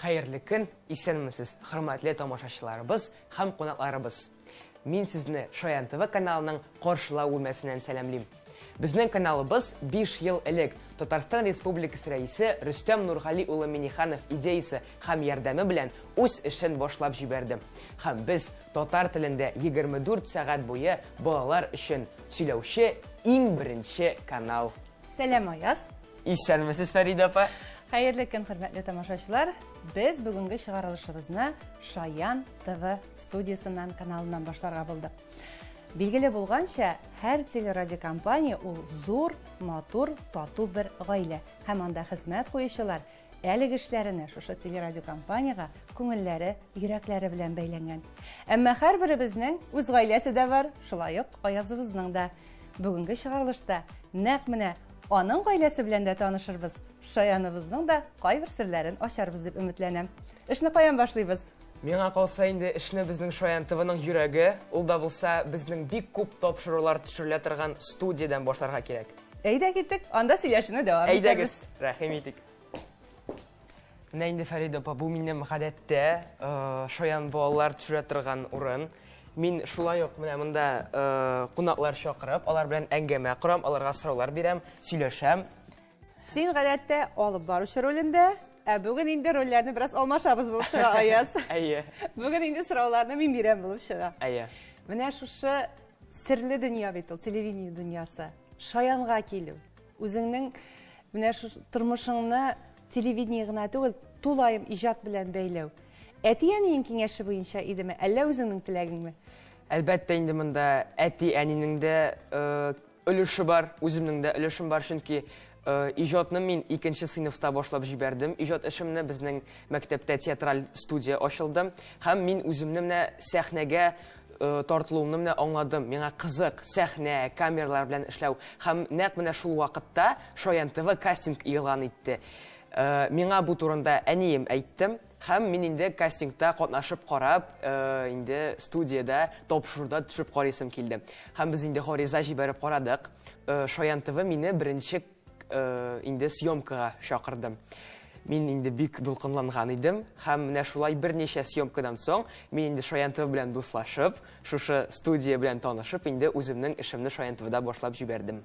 Xayrlı gün, исәнмесез, хөрмәтле тамашачыларыбыз һәм кунакларыбыз. Мин сезне Шаян ТВ каналының каршылау бүлмәсеннән сәламлыйм. Безнең каналыбыз 5 ел элек Татарстан Республикасы рәисе Рөстәм Нургали улы Миниханов идеясе һәм ярдәме белән үз эшен башлап җибәрде. Һәм без татар телендә 24 сәгать буе балалар өчен сөйләүче иң беренче канал. Сәлам Аяз. Исәнмесез, Фәрида апа. Хәерле көн, хөрмәтле тамашачылар. Без бүгенге чыгарылышыбызны Шаян ТВ студиясыннан каналыннан башларга булдык. Билгеле булганча, һәр телерадиокомпания ул зур, матур, тату бер гаилә. Һәм анда хезмәт куючылар әлеге эшләренә шушы телерадиокомпанияга күңелләре, йөрәкләре белән бәйләнгән. Әмма һәрберебезнең үз гаиләсе дә бар, шулай ук Аязыбызның да. Бүгенге чыгарылышта нәкъ менә аның гаиләсе белән дә танышырбыз. Шаяныбызның да кайбер серләрен ачарбыз дип өметләнәм. Эшне каян башлыйбыз? Миңа калса инде эшне безнең Шаян ТВның йөрәге, ул да булса безнең бик күп тапшырулар төшерелә торган студиядан башларга кирәк. Әйдә киттек, анда сөйләшүне дәвам итәбез. Әйдәгез, рәхим итик. Менә инде Фәрида апа, бу минем гадәттә Шаян балалар төшерә торган урын. Мин шулай ук менә монда кунаклар чакырып, алар белән әңгәмә корам, аларга сораулар бирәм, сөйләшәм. Син гадәттә алып баручы ролендә, бүген инде рольләрне бераз алмашабыз булып чыга, Аяз. Әйе. Бүген инде сорауларны мин бирәм булып чыга. Әйе. Менә шушы серле дөнья бит ул, телевидение дөньясы. Шаянга килү. Үзеңнең менә шу тормышыңны телевидение гына түгел, тулаем иҗат белән бәйләү. Әти-әнинең киңәше буенча идеме, әллә үзеңнең теләгеңме? Әлбәттә инде монда әти-әнинең дә өлеше бар, үземнең дә өлешем бар, чөнки иҗатны мин 2нче сыйныфта башлап җибәрдем. Иҗат эшемне безнең мәктәптә театраль студия ачылды һәм мин үземне менә сәхнәгә тартылуымны менә аңладым. Миңа кызык сәхнә, камералар белән эшләү һәм нәкъ менә шул вакытта Шаян ТВ кастинг игълан итте. Миңа бу турында әнием әйттем һәм мин инде кастингта катнашып карап, инде студияда тапшыруда төшеп карыйсым килде. Һәм без инде гариза җибәреп карадык. Шаян ТВ мине беренче инде съемкага чакырдым. Мин инде бик дулкынланган идем һәм менә шулай берничә съемкадан соң мин инде Шаян ТВ белән дуслашып, шушы студия белән танышып, инде үземнең эшемне Шаян ТВда башлап җибәрдем.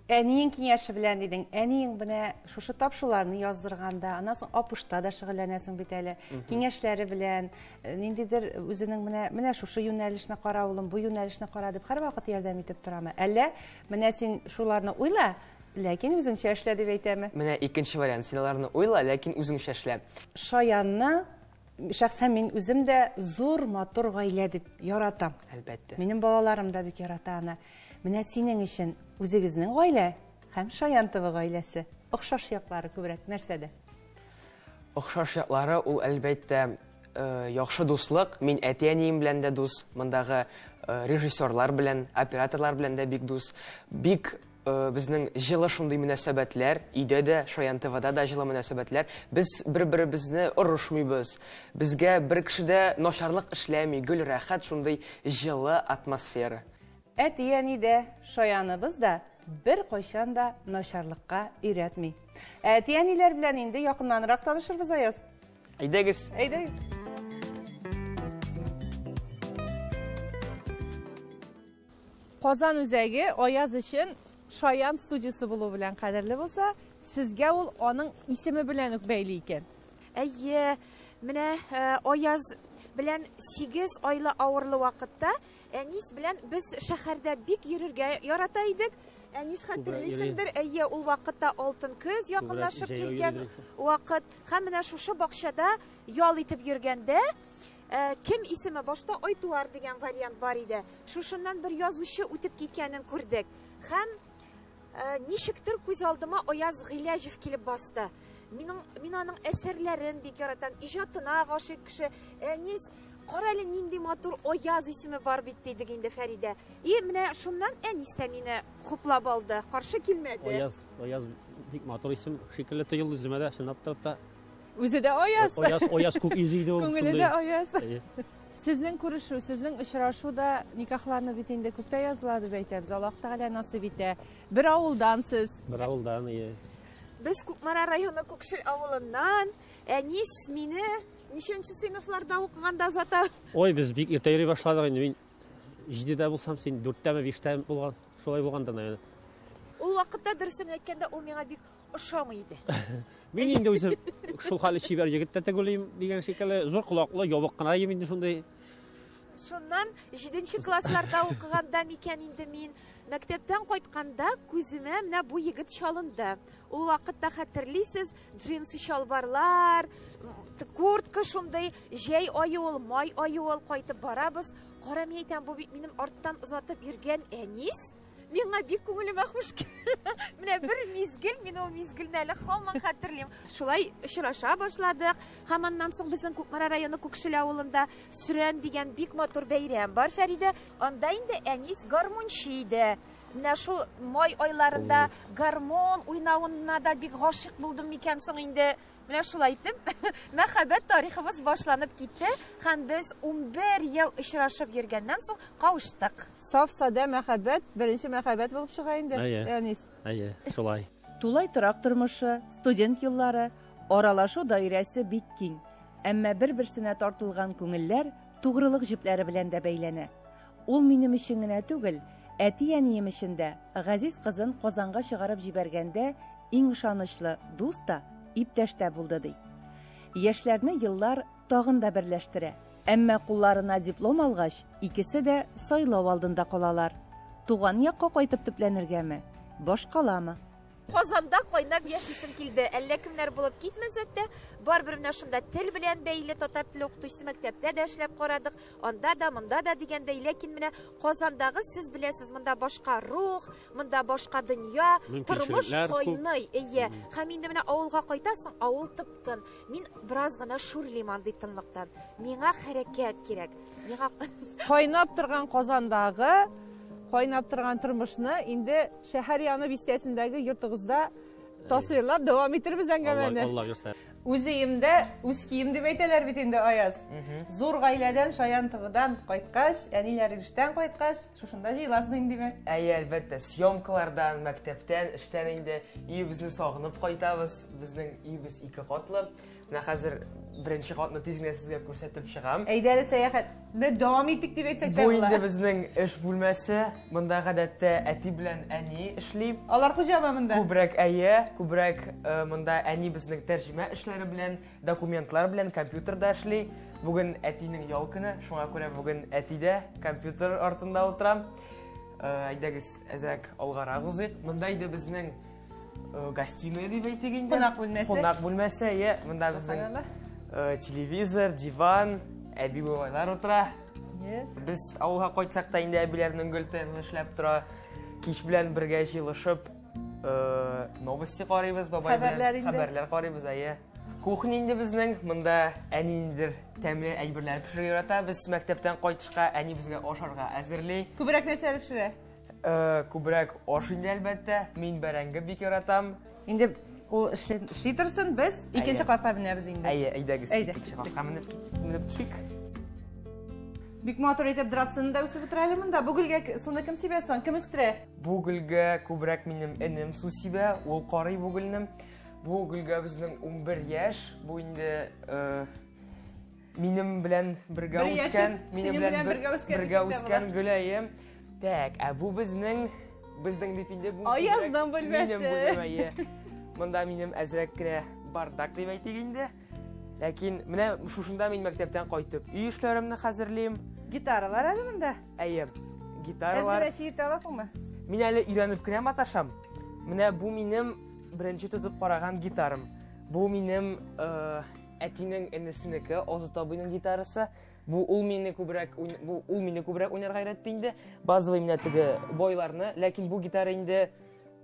Әниең киңәше белән дидең. Әниең менә шушы тапшыруларны яздырганда, аннан соң апышта да шөгыльләнәсең бит әле. Киңәшләре белән ниндидер үзенең менә шушы юнәлешне кара улым, бу юнәлешне кара дип һәрвакыт ярдәм итеп торамы? Әллә менә син шуларны уйла, ләкин үзеңчә эшлә дип әйтәме? Менә икенче вариант, син аларны уйла, ләкин үзеңчә эшлә. Шаянны шәхсән мин үзем дә зур, матур гаилә дип яратам. Әлбәттә. Минем балаларым да бик ярата аны. Менә синең өчен үзегезнең гаилә һәм Шаян ТВ гаиләсе охшаш яклары күбрәк нәрсәдә? Охшаш яклары ул әлбәттә яхшы дуслык. Мин әти-әнием белән дә дус, мондагы режиссерлар белән, операторлар белән дә бик дус. Бик безнең җылы шундый мөнәсәбәтләр, өйдә дә, Шаян ТВда да җылы мөнәсәбәтләр. Без бер-беребезне орышмыйбыз. Безгә бер кеше дә начарлык эшләми, гөл рәхәт шундый җылы атмосфера. Әти-әни дә, Шаяныбыз да бер кайчан да начарлыкка өйрәтми. Әти-әниләр белән инде якыннанрак танышырбыз, Аяз. Әйдәгез. Әйдәгез. Казан үзәге Аяз өчен Шаян студиясы булу белән кадерле булса, сезгә ул аның исеме белән үк бәйле икән. Әйе, менә Аяз белән 8 айлы авырлы вакытта Әнис белән без шәһәрдә бик йөрергә ярата идек. Әнис хәтерлисеңдер, әйе, ул вакытта алтын көз якынлашып килгән вакыт. Һәм менә шушы бакчада ял итеп йөргәндә кем исеме башта Айтуар дигән вариант бар иде. Шушыннан бер язучы үтеп киткәнен күрдек. Һәм ничектер күз алдыма Аяз Гыйләҗев килеп басты. Мин аның әсәрләрен бик яратам, иҗатына гашыйк кеше. Әнис, кара әле нинди матур Аяз исеме бар бит дидек инде Фәридә. Менә шуннан Әнис тә мине хуплап алды, каршы килмәде. Аяз бик матур исем, шикелле тоелды үземә дә, чынлап та. Үзе дә Аяз. Аяз күп изиде ул. Күңеле дә Аяз. Сезнең күрешү, сезнең очрашу да никахларны бит инде күптә языла дип әйтәбез. Аллаһ Тәгалә насыйп итә. Бер авылдансыз. Бер авылдан, Без Күкмара районы Күкшел авылыннан. Әнис мине ниченче сыйныфларда укыганда зата. Ой, без бик иртә йөри башладык инде. Мин 7дә булсам, син 4тәме, 5тәме булган. Шулай булганда, наверное. Ул вакытта дөресен әйткәндә ул миңа бик ошамый иде. Мин инде үзем шул хәле чибәр егеттә тәгөлим дигән шикелле зур колаклы, ябык кына инде шундай. Шуннан 7нче классларда укыганда микән инде мин мәктәптән кайтканда күземә менә бу егет чалынды. Ул вакытта хәтерлисез, джинсы чалбарлар, куртка шундай, җәй ае ул, май ае ул кайтып барабыз. Кара мин әйтәм, бу бит минем арттан озатып йөргән әнис. Миңа бик күңелемә хуш менә бер мизгел, мин ул мизгелне әле һаман хәтерлим. Шулай очраша башладык. Һәм аннан соң безнең Күкмара районы Күкшел авылында Сүрән дигән бик матур бәйрәм бар, Фәридә. Анда инде әнис гармунчы иде. Менә шул май айларында гармон уйнавына да бик гашык булдым микән соң инде. Менә шулай итеп, мәхәббәт тарихыбыз башланып китте, һәм без 11 ел очрашып йөргәннән соң кавыштык. Саф сада мәхәббәт, беренче мәхәббәт булып чыга инде. Әнис. Әйе, шулай. Тулай торак тормышы, студент еллары, аралашу даирәсе бик киң. Әмма бер-берсенә тартылган күңелләр тугрылык җепләре белән дә бәйләнә. Ул минем өчен генә түгел, әти-әнием өчен дә газиз кызын Казанга чыгарып җибәргәндә иң ышанычлы дус та, иптәш тә булды ди. Яшьләрне еллар тагын да берләштерә. Әмма кулларына диплом алгач, икесе дә сайлау алдында калалар. Туган якка кайтып төпләнергәме? Башкаламы? Казанда кайнап яшисем килде. Әллә кемнәр булып китмәсәк тә, барбер менә шунда тел белән бәйле татар теле укытучысы мәктәптә дә эшләп карадык. Анда да, монда да дигәндәй, ләкин менә Казандагы сез беләсез, монда башка рух, монда башка дөнья, тормыш кайный. Әйе. Һәм инде менә авылга кайтасың, авыл тыптын. Мин бераз гына шурлыйм андый тынлыктан. Миңа хәрәкәт кирәк. Миңа Кайнап торган Казандагы кайнап торган тормышны инде шәһәр яны бистәсендәге йортыгызда тасвирлап дәвам иттербез әңгәмәне. Алла юса. Үзеемдә, үз кием дип әйтәләр бит инде, Аяз. Зур гаиләдән, Шаян тыгыдан кайткач, әниләр эштән кайткач, шушында җыеласың инде. Әйе, әлбәттә, съемкалардан, мәктәптән, эштән инде өебезне сагынып кайтабыз. Безнең өебез 2 катлы. Менә хәзер беренче катны тиз генә сезгә күрсәтеп чыгам. Әйдәле сәяхәтне дәвам иттек дип әйтсәк тә Бу була. инде безнең эш бүлмәсе. Монда гадәттә әти белән әни эшли. Алар хуҗамы монда? Күбрәк әйе, күбрәк монда әни безнең тәрҗемә эшләре белән, документлар белән, компьютерда эшли. Бүген әтинең ял көне, шуңа күрә бүген әтидә компьютер артында утырам. Әйдәгез, әзрәк алгарак узыйк. Монда иде безнең гостиная дип әйтик инде. Кунак бүлмәсе. Кунак бүлмәсе, әйе. Монда безнең телевизор, диван, әби бабайлар утыра. Без авылга кайтсак та инде әбиләрнең гөлтән эшләп тора. Кич белән бергә җыелышып, новости карыйбыз, бабай белән хәбәрләр карыйбыз, әйе. Кухня инде безнең, монда әни индер тәмле әйберләр пешерә ярата. Без мәктәптән кайтышка әни безгә ашарга әзерли. Күбрәк нәрсәләр пешерә? Күбрәк аш инде әлбәттә. Мин бәрәңге бик яратам. Инде ул эшли торсын, без икенче катка менәбез инде. Әйе, әйдәгез. Әйдә. Икенче катка менеп төшик. Бик матур итеп дратсын да үсеп утыра әле монда. Бу гөлгә суны кем сибәсен? Кем үстерә? Бу гөлгә күбрәк минем энем су сибә. Ул карый бу гөлне. Бу гөлгә безнең 11 яшь. Бу инде минем белән бергә үскән, минем белән бергә үскән гөләем. Так, бу безнең дип инде бу. Аяздан бүлмәсе. Монда минем әзрәк кенә бардак дип әйтик инде. Ләкин менә шушында мин мәктәптән кайтып, үй эшләремне хәзерлим. Гитаралар әле монда. Әйе, гитаралар. Әзрәк шииртә аласыңмы? Мин әле өйрәнеп кенә маташам. Менә бу минем беренче тотып караган гитарым. Бу минем әтинең энесенеке, Азат абыйның гитарасы. Бу ул мине күбрәк уйнарга өйрәтте инде. Базовый менә теге бойларны, ләкин бу гитара инде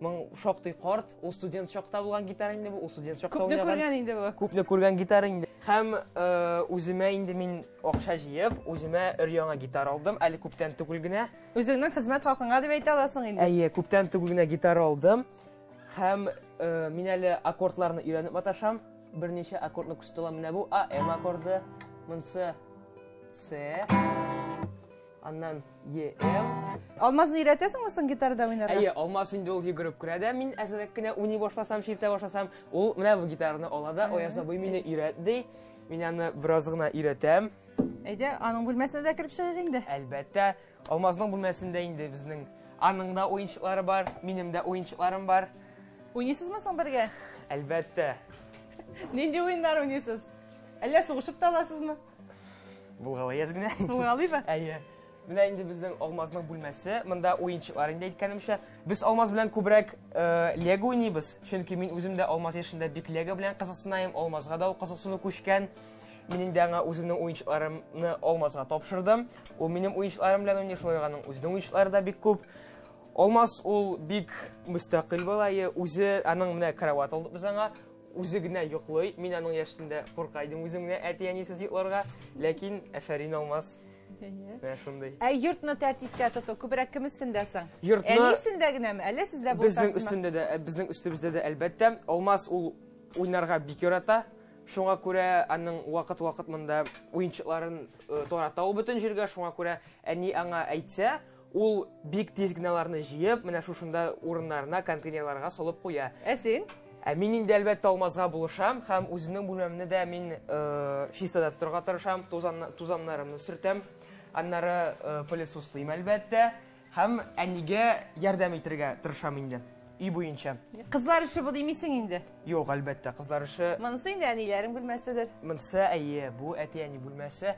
моң шактый карт, ул студент чакта булган гитара инде бу, ул студент чакта уйнаган. Күпне күргән инде бу. Күпне күргән гитара инде. Һәм үземә инде мин акча җыеп, үземә өр-яңа гитара алдым, әле күптән түгел генә. Үзеңнең хезмәт хакыңа дип әйтә аласың инде. Әйе, күптән түгел генә гитара алдым. Һәм мин әле аккордларны өйрәнеп маташам. Берничә аккордны күстеләм менә бу М аккорды, монсы С, Аннан ЕМ. Алмазны өйрәтәсеңме соң гитарада уйнарга? Әйе, алмаз инде ул йөгереп керә дә, мин әзрәк кенә уйный башласам, ширтә башласам, ул менә бу гитараны ала да, Аяз абый мине өйрәтте. Мин аны бераз гына өйрәтәм. Әйдә, аның бүлмәсенә дә кирип чыгыйк инде. Әлбәттә, Алмазның бүлмәсендә инде безнең аның да уенчыклары бар, минем дә уенчыкларым бар. Уйныйсызмы соң бергә? Әлбәттә. Нинди уеннар уйныйсыз? Әллә сугышып та аласызмы? Булгалы язгына. Булгалыйбы? Әйе. Менә инде безнең Алмазның бүлмәсе, монда уенчыклар инде әйткәнемчә, без Алмаз белән күбрәк Лего уйныйбыз. Чөнки мин үзем дә Алмаз яшендә бик Лего белән кызыксынайм, Алмазга да кызыксыну күчкән. Минем дә аңа үземнең уенчыкларымны Алмазга тапшырдым. Ул минем уенчыкларым белән уйный, шулай аның үзенең уенчыклары да бик күп. Алмаз ул бик мөстәкыйль балае, үзе аның менә кровать алдык без аңа, үзе генә йоклый. Мин аның яшендә куркайдым үзем генә әти-әнисез йокларга, ләкин әфәрин Алмаз. Менә шундый. Йортны тәртипкә тоту күбрәк кем өстендә соң? Йортны Әнисендә генәме, әллә сездә булсасызмы? Безнең өстендә дә, безнең өстебездә дә әлбәттә. Алмаз ул уйнарга бик ярата. Шуңа күрә аның вакыт-вакыт монда уенчыкларын тарата ул бөтен җиргә. Шуңа күрә әни аңа әйтсә, ул бик тиз генәләрне җыеп, менә шушында урыннарына, контейнерларга салып куя. Син? Мин инде әлбәттә Алмазга булышам һәм үземнең бүлмәмне дә мин чистада тотарга тырышам, тузаннарымны сөртәм, аннары пылесослыйм әлбәттә һәм әнигә ярдәм итәргә тырышам инде. Үй буенча. Кызлар эше бу димисең инде. Юк, әлбәттә, кызлар эше. Монысы инде әниләрнең бүлмәседер. Монысы әйе, бу әти-әни бүлмәсе.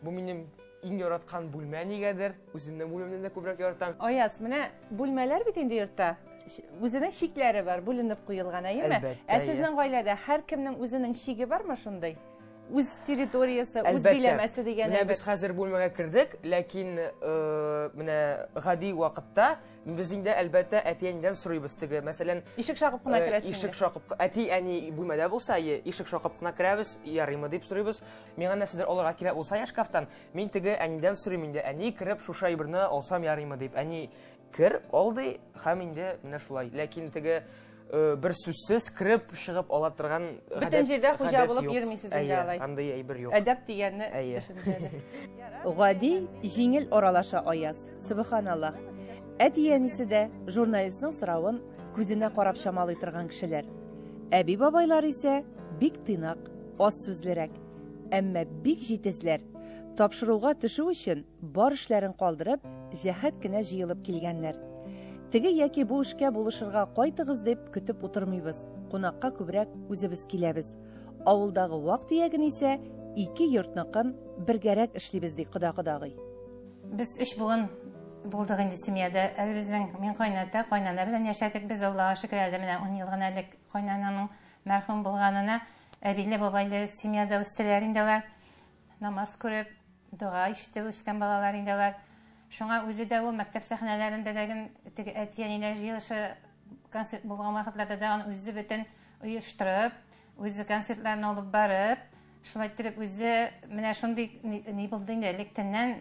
Бу минем иң яраткан бүлмә нигәдер. Үземнең бүлмәмне дә күбрәк яратам. Аяз, менә бүлмәләр бит инде йортта. Үзенең шикләре бар, бүленеп куелган, әйеме? Сезнең гаиләдә һәр кемнең үзенең шиге бармы шундай? Үз территориясы, үз биләмәсе дигән. Менә без хәзер бүлмәгә кердек, ләкин менә гади вакытта без инде әлбәттә әти-әнидән сорыйбыз теге. Мәсәлән, ишек шакып кына керәсез. Ишек шакып, әти-әни бүлмәдә булса, ишек шакып кына керәбез, ярыймы дип сорыйбыз. Миңа нәрсәдер алырга кирәк булса яшкафтан, мин теге әнидән сорыйм инде. Әни кереп шуша әйберне алсам ярыймы дип. Әни кер, алды һәм инде менә шулай. Ләкин теге бер сүзсез кирип чыгып ала торган бөтен җирдә хуҗа булып йөрмисез инде алай. Андай әйбер юк. Әдәп дигәнне төшендерде. Гади, җиңел аралаша Аяз. Субханаллах. Әти-әнисе дә журналистның соравын күзенә карап чамалый торган кешеләр. Әби бабайлар исә бик тыйнак, аз сүзлерәк, әмма бик җитезләр. Тапшыруга төшү өчен бар эшләрен калдырып, җәһәт кенә җыелып килгәннәр. Теге яки бу эшкә булышырга кайтыгыз дип көтеп утырмыйбыз. Кунакка күбрәк үзебез киләбез. Авылдагы вак дияген исә ике йортныкын бергәрәк эшлибез ди кода-кодагый. Без 3 буын булдык инде семьяда. Әле безнең мин кайнана белән яшәдек. Без Аллага шөкер әле менә 10 ел гына элек кайнананың мәрхүм булганына әбиле бабайлы семьяда үстеләр инде алар. Намаз күреп, дуа ишетеп үскән балалар инде алар. Шуңа үзе дә ул мәктәп сәхнәләрендә дәген теге әти-әниләр җыелышы концерт булган вакытларда да аны үзе бөтен оештырып, үзе концертларны алып барып, шулай итеп үзе менә шундый ни булды инде электәннән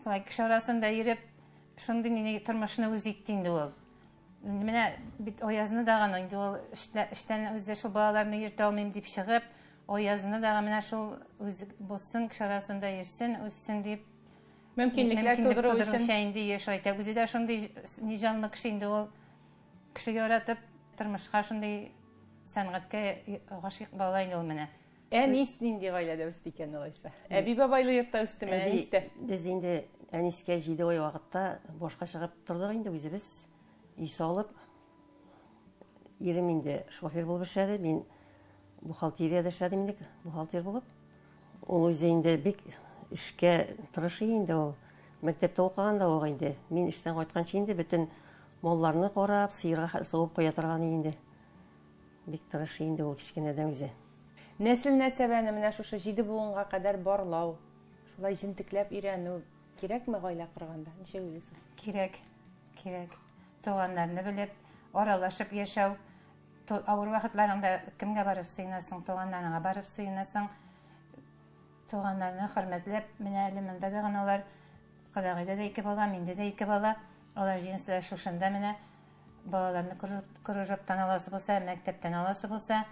шулай кеше арасында йөреп, шундый тормышны үзе итте инде ул. Менә бит Аязны дагы инде ул эштән үзе шул балаларны йөртә алмыйм дип чыгып, Аязны дагы менә шул үзе булсын кеше арасында йөрсен, үссен дип мөмкинлекләр тудыру өчен инде яшәйтә. Үзе дә шундый җанлы кеше инде ул. Кеше яратып тормышка шундый сәнгатькә гашыйк бала инде ул менә. Әнис нинди гаиләдә үсте икән алайса? Әби бабайлы йортта үстеме, әнистә? Без инде әнискә 7 ай вакытта башка чыгып тордык инде үзебез. Үй салып, ирем инде шофер булып эшләде, мин бухгалтериядә эшләдем инде, бухгалтер булып. Ул үзе инде бик эшкә тырышы инде ул. Мәктәптә укыганда ул инде. Мин эштән кайтканчы инде бөтен малларны карап, сыерга сугып куя торган инде. Бик тырышы инде ул кичкенәдән үзе. Нәсел нәсәбәне менә шушы 7 буынга кадәр барлау, шулай җентекләп өйрәнү кирәкме гаилә корганда? Ничек уйлыйсыз? Кирәк. Туганнарны белеп, аралашып яшәү. Авыр вакытларында кемгә барып сыйнасың, туганнарыңа барып сыйнасың. Туганнарны хөрмәтләп, менә әле монда да гыналар, кадагыйда да 2 бала, миндә дә 2 бала. Алар җинсә шушында менә балаларны кружоктан аласы булса, мәктәптән аласы булса,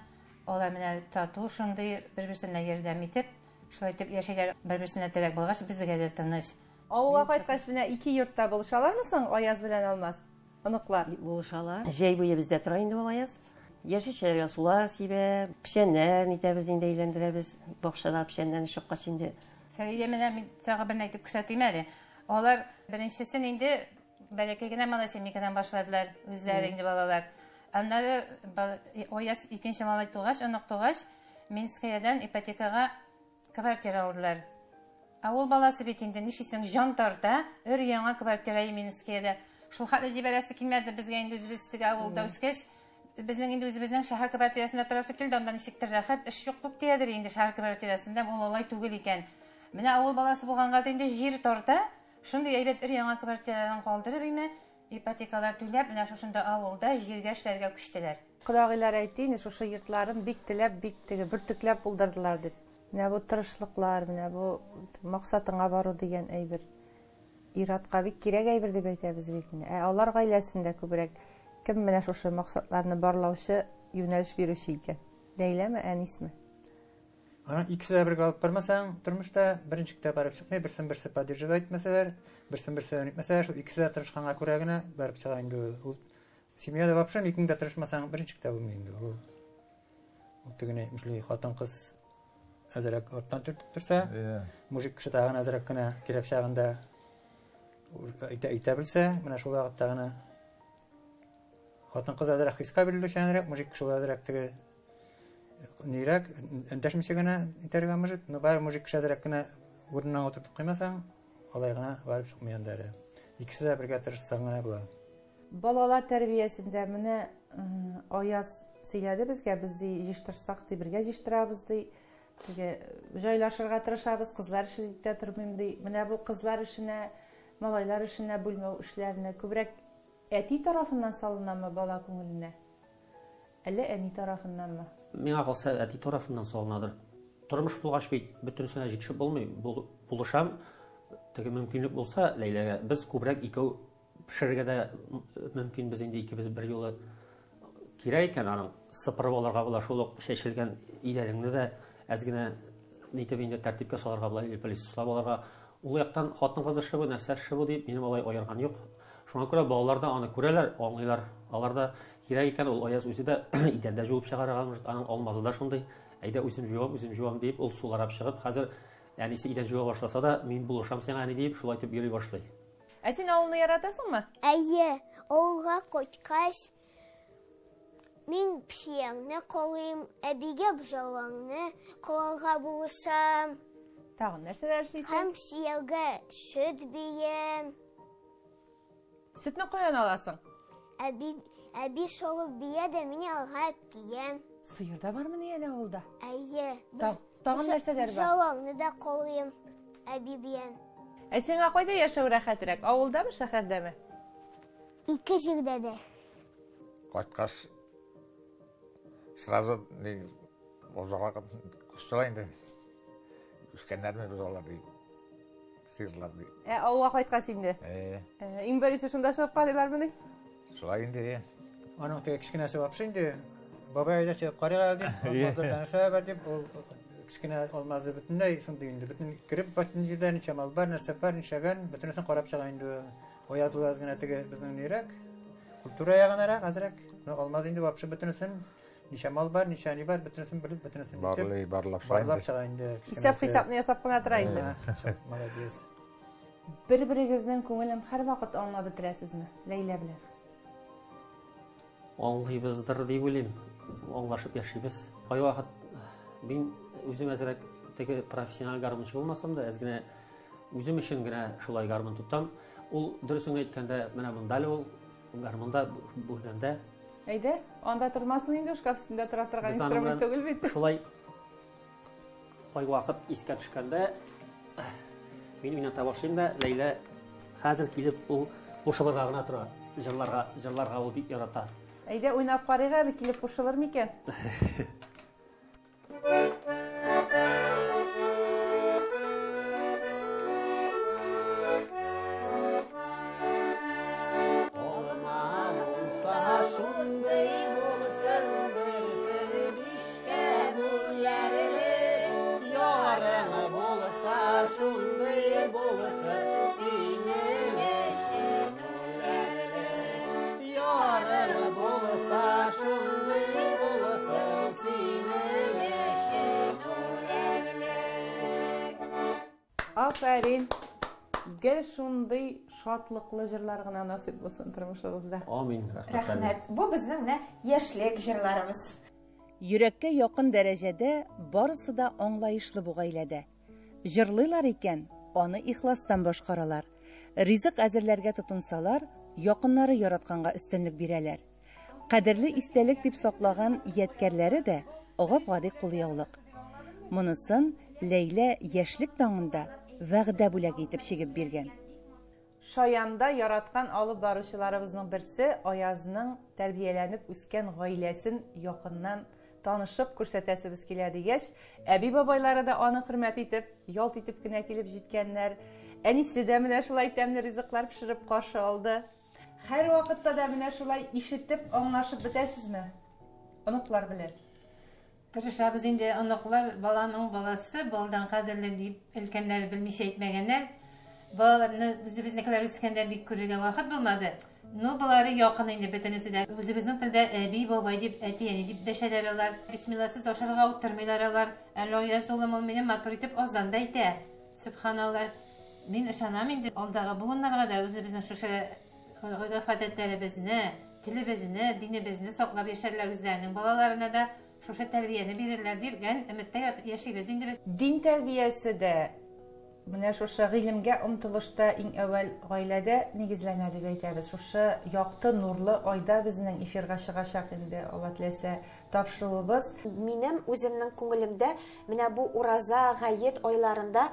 алар менә тату шундый бер-берсенә ярдәм итеп, шулай итеп яшәйләр. Бер-берсенә терәк булгач, безгә дә тыныч. Ауылга кайткач менә ике йортта булышалармы соң Аяз белән Алмаз? Аныклар. Булышалар. Җәй буе бездә тора инде ул Аяз. Яшелчәләргә сулар сибә, пешәннәр нитәбез инде әйләндерәбез. Бакчада пешәннәрне чыккач инде. Фәридә менә мин тагы бер әйтеп күрсәтим әле. Алар беренчесен инде бәләкәй генә малай семейкадан башладылар, үзләре инде балалар. Аннары Аяз икенче малай тугач, анык тугач, Минскаядан ипотекага квартира алдылар. Авыл баласы бит инде нишисең җан тарта, өр-яңа квартира Минскаядә. Шул хәтле җибәрәсе килмәде безгә инде үзебез теге авылда үскәч, безнең инде үзебезнең шәһәр квартирасында торасы килде, анда ничектер рәхәт, эш юк күп тиядер инде шәһәр квартирасында, ул алай түгел икән. Менә авыл баласы булганга инде җир тарта, шундый әйбәт өр-яңа квартирадан калдырып име, ипотекалар түләп, менә шушында авылда җиргә эшләргә күчтеләр. Кодагыйлар әйтте инде, шушы йортларын бик теләп, бик теге бөртекләп булдырдылар дип. Менә бу тырышлыклар, менә бу максатыңа бару дигән әйбер. Иратка бик кирәк әйбер дип әйтәбез бит. Алар гаиләсендә күбрәк кем менә шушы максатларны барлаучы, юнәлеш бирүче икән? Ләйләме, Әнисме? Аны икесе дә бергә алып бармасаң, тормышта беренче китә барып чыкмый, берсен-берсе поддерживать итмәсәләр, берсен-берсе итмәсәләр, шул икесе дә тырышканга күрә генә барып чыга инде ул. Семьяда вообще икеңдә тырышмасаң, беренче китә булмый инде ул. Ул тегене мисли хатын-кыз әзрәк артан төртсә, мужик кеше тагын әзрәк кенә кирәк чагында әйтә белсә, менә шул вакытта гына хатын-кыз әзрәк хискә бирелүчәнрәк, мужик кеше әзрәк теге нирәк, эндәшмичә генә итәргә мужик, но бар мужик кеше әзрәк кенә урынына утыртып куймасаң, алай гына барып чыкмыйдыр. Икесе дә бергә тырышсаң гына була. Балалар тәрбиясендә менә Аяз сөйләде безгә, без җыштырсак ди, бергә җыштырабыз ди. Җайлашырга тырышабыз, кызлар эше итә тормыйм ди. Менә бу кызлар эшенә, малайлар эшенә бүлмәү эшләренә күбрәк әти тарафыннан салынамы бала күңеленә? Әллә әни тарафыннанмы? Миңа калса әти тарафыннан салынадыр. Тормыш булгач бит бөтенсенә җитешеп булмый. Булышам, теге мөмкинлек булса, Ләйләгә без күбрәк икәү пешерергә дә мөмкин, без инде икебез бер юлы кирәк икән, аның сыпырып алырга була, шул ук чәчелгән идәреңне дә әз генә нитеп инде тәртипкә салырга була, или полисслап алырга. Ул яктан хатын-кыз эше бу, нәрсә эше бу дип, минем алай аярган юк. Шуңа күрә балалар да аны күрәләр, аңлыйлар. Алар да кирәк икән, ул Аяз үзе дә идәндә җуып чыгарган, аның алмазы да шундый. Әйдә үзем җуам дип, ул суларап чыгып, хәзер әнисе идән җуа башласа да, мин булышам сиңа әни дип, шулай итеп йөри башлый. Ә син авылны яратасыңмы? Әйе, авылга кайткач мин пешияңне калыйм, әбигә бужалаңны калырга булышам. Тагын нәрсәләр эшлисең? Һәм пешиягә сөт бием. Сөтне каян аласың? Әби шолып бия дә мин алга киям. Сыер да бармы ни әле авылда? Әйе. Тагын нәрсәләр бар? Бужалаңны да калыйм, әби белән. Ә сиңа кайда яшәү рәхәтрәк? Авылдамы, шәһәрдәме? Ике җирдә дә. Кайткач сразу озага куштала инде. Үскәннәрме без алар ди. Сыерлар ди. Авылга кайткач инде. Иң беренче шунда чыгып карыйлармы ни? Шулай инде. Аның теге кичкенәсе вообще инде бабай да чыгып карыйлар ди. Нәрсә бар дип, ул кичкенә алмазы бөтенләй шундый инде. Бөтен кирип бөтен җирдә ничә мал бар, нәрсә бар, ничәгән, бөтенесен карап чыга инде. Оятылаз гына теге безнең нирәк, культура ягынарак азрак. Алмаз инде вообще бөтенесен ничә мал бар, ничә ни бар, бөтенесен белеп, бөтенесен битеп. Барлап чыга инде. Хисап-хисапны ясап кына тора инде. Молодец. Бер-берегезнең күңелен һәр вакыт аңлап бетерәсезме, Ләйлә белән? Аңлыйбыздыр дип уйлыйм. Аңлашып яшибез. Кай вакыт мин үзем әзрәк теге профессиональ гармончы булмасам да, әз генә үзем өчен генә шулай гармон тутам. Ул дөресен әйткәндә, менә монда ул гармонда бүлгәндә. Әйдә, анда тормасын инде, шкаф өстендә тора торган инструмент түгел бит. Шулай кай вакыт искә төшкәндә мин уйната башлыйм да, Ләйлә хәзер килеп ул кушылырга гына тора. Җырларга ул бик ярата. Әйдә, уйнап карыйк әле, килеп кушылыр микән? Афәрин. Гел шундый шатлыклы җырлар гына насыйп булсын тормышыгызда. Амин. Рәхмәт. Бу безнең менә яшьлек җырларыбыз. Йөрәккә якын дәрәҗәдә барысы да аңлаешлы бу гаиләдә. Җырлыйлар икән, аны ихластан башкаралар. Ризык әзерләргә тотынсалар, якыннары яратканга өстенлек бирәләр. Кадерле истәлек дип саклаган ядкәрләре дә гап-гади кулъяулык. Монысын Ләйлә яшьлек таңында вәгъдә бүләк итеп чигеп биргән. Шаянда яраткан алып баручыларыбызның берсе Аязның тәрбияләнеп үскән гаиләсен якыннан танышып күрсәтәсебез килә дигәч, әби бабайлары да аны хөрмәт итеп, ялт итеп кенә килеп җиткәннәр. Әнисе дә менә шулай тәмле ризыклар пешереп каршы алды. Һәр вакытта да менә шулай ишетеп, аңлашып бетәсезме? Оныклар белән. Тырышабыз инде, оныклар баланың баласы, балдан кадерле дип, өлкәннәр белмичә әйтмәгәннәр. Балаларны үзебезнекеләр үскәндә бик күрергә вакыт булмады. Ну, балары якын инде бөтенесе дә. Үзебезнең телдә әби, бабай дип, әти, әни дип дәшәләр алар. Бисмилласыз ашарга утырмыйлар алар. Әллә Язулым ул мине матур итеп азан да әйтә. Субханалла. Мин ышанам инде алдагы буыннарга да үзебезнең шушы гадәтләребезне, телебезне, динебезне саклап яшәрләр үзләренең балаларына да шушы тәрбияне бирерләр дигән өметтә яшибез инде без. Дин тәрбиясе дә менә шушы гыйлемгә омтылышта иң әүвәл гаиләдә нигезләнә дип әйтәбез. Шушы якты нурлы айда безнең эфирга чыгачак инде Алла теләсә тапшыруыбыз. Минем үземнең күңелемдә менә бу ураза, гает айларында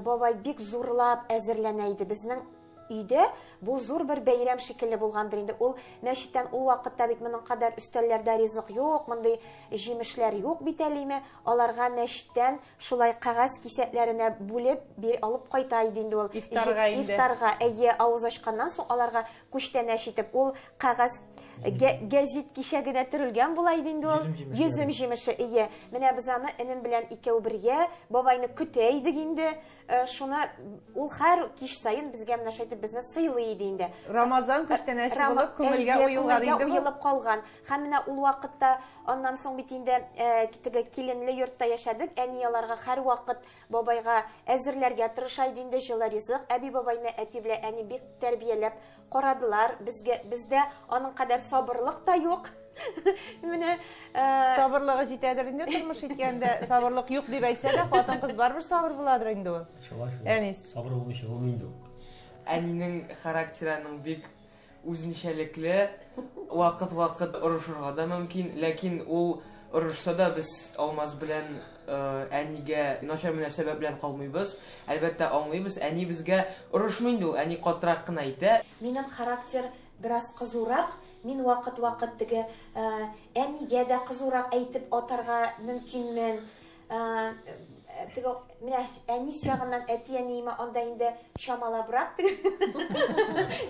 бабай бик зурлап әзерләнә иде. Безнең өйдә бу зур бер бәйрәм шикелле булгандыр инде. Ул мәчеттән ул вакытта бит моның кадәр өстәлләрдә ризык юк, мондый җимешләр юк бит әлеме. Аларга мәчеттән шулай кагаз кисәкләренә бүлеп алып кайта иде инде ул. Ифтарга әйе авыз ачканнан соң аларга күчтән әшитеп ул кагаз гәзит кишәгенә төрелгән була иде инде ул. Йөзем җимеше әйе. Менә без аны энем белән икәү бергә бабайны көтә идек инде. Шуны ул һәр кич сайын безгә менә шайтып безне сыйлый иде инде. Рамазан күчтән әши булып күңелгә уелган инде бу. Уелып калган. Һәм менә ул вакытта аннан соң бит инде теге киленле йортта яшәдек. Әни аларга һәр вакыт бабайга әзерләргә тырыша иде инде җылы ризык. Әби бабайны әти белән әни бик тәрбияләп карадылар. Бездә аның кадәр сабырлык та юк. Менә сабырлыгы җитәдер инде тормыш иткәндә. Сабырлык юк дип әйтсә дә, хатын-кыз барбыр сабыр буладыр инде ул. Әнис. Сабыр булмыйча булмый инде. Әнинең характерының бик үзенчәлекле, вакыт-вакыт орышырга да мөмкин, ләкин ул орышса да без Алмаз белән әнигә начар мөнәсәбәт белән калмыйбыз. Әлбәттә аңлыйбыз, әни безгә орышмый инде ул, әни катырак кына әйтә. Минем характер бераз кызурак. Мин вакыт-вакыт теге әнигә дә кызурак әйтеп атарга мөмкинмен. Теге менә әнис ягыннан әти әниемә анда инде шамалабрак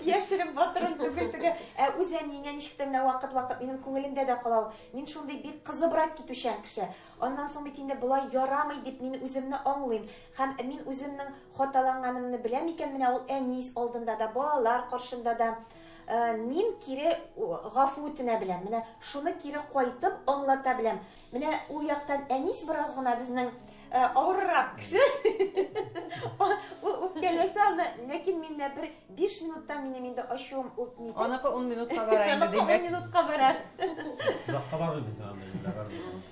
яшереп батырын түгел теге үз әниеңә ничектер менә вакыт-вакыт минем күңелемдә дә кала. Мин шундый бик кызыбрак китүчән кеше. Аннан соң бит инде болай ярамый дип мин үземне аңлыйм. Һәм мин үземнең хаталанганымны беләм икән менә ул әнис алдында да, балалар каршында да. Мин кире гафу үтенә беләм. Менә шуны кире кайтып аңлата беләм. Менә ул яктан әнис бераз гына безнең авыррак кеше. Ул үпкәләсә, ләкин миндә бер 5 минуттан минем инде ачуым үтми. Аныкы 10 минутка бара инде димәк. 10 минутка бара. Узакка бармый без анда.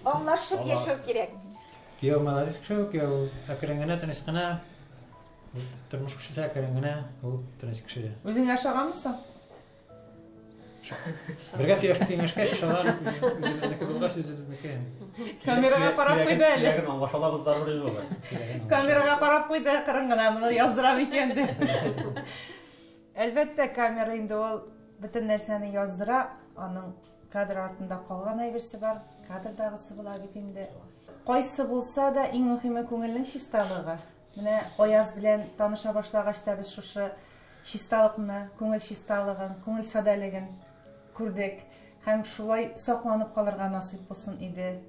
Аңлашып яшәү кирәк. Кияү молодец кеше, кияү әкрен тыныч кына. Тормыш кешесе әкрен генә, ул тыныч кеше. Үзең яшәгәнмисың? Бергә сөйләшеп киңәшкә шалар үзебезнеке булгач үзебезнеке. Камерага карап куйды әле. Ягын аңлашалабыз барбыр инде. Камерага карап куйды, кырын гына моны яздырам икән ди. Әлбәттә, камера инде ул бөтен нәрсәне яздыра, аның кадр артында калган әйберсе бар, кадрдагысы була бит инде. Кайсы булса да иң мөһиме күңелнең чисталыгы. Менә Аяз белән таныша башлагач та без шушы чисталыкны, күңел чисталыгын, күңел садалыгын күрдек. Һәм шулай сакланып калырга насыйп булсын иде.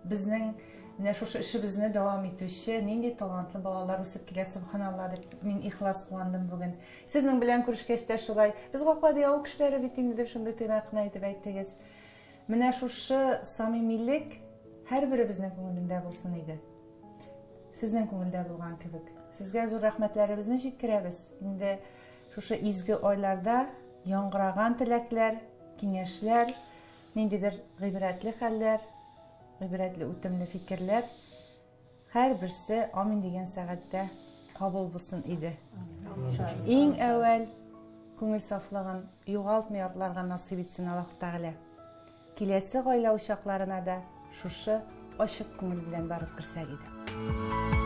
Безнең менә шушы эшебезне дәвам итүче нинди талантлы балалар үсеп килә, субханалла дип мин ихлас куандым бүген. Сезнең белән күрешкәч тә шулай. Без гапады ял кешеләре бит инде дип шундый тыйнакны әйтеп әйттегез. Менә шушы самимилек һәрберебезнең күңелендә булсын иде. Сезнең күңелдә булган кебек. Сезгә зур рәхмәтләребезне җиткерәбез. Инде шушы изге айларда яңгыраган теләкләр, киңәшләр, ниндидер гыйбрәтле хәлләр, гыйбрәтле үтемле фикерләр һәр берсе амин дигән сәгатьтә кабул булсын иде. Иң әүвәл күңел сафлыгын югалтмый атларга насыйп итсен Аллаһ Тәгалә. Киләсе гаилә учакларына да шушы ачык күңел белән барып керсәк иде.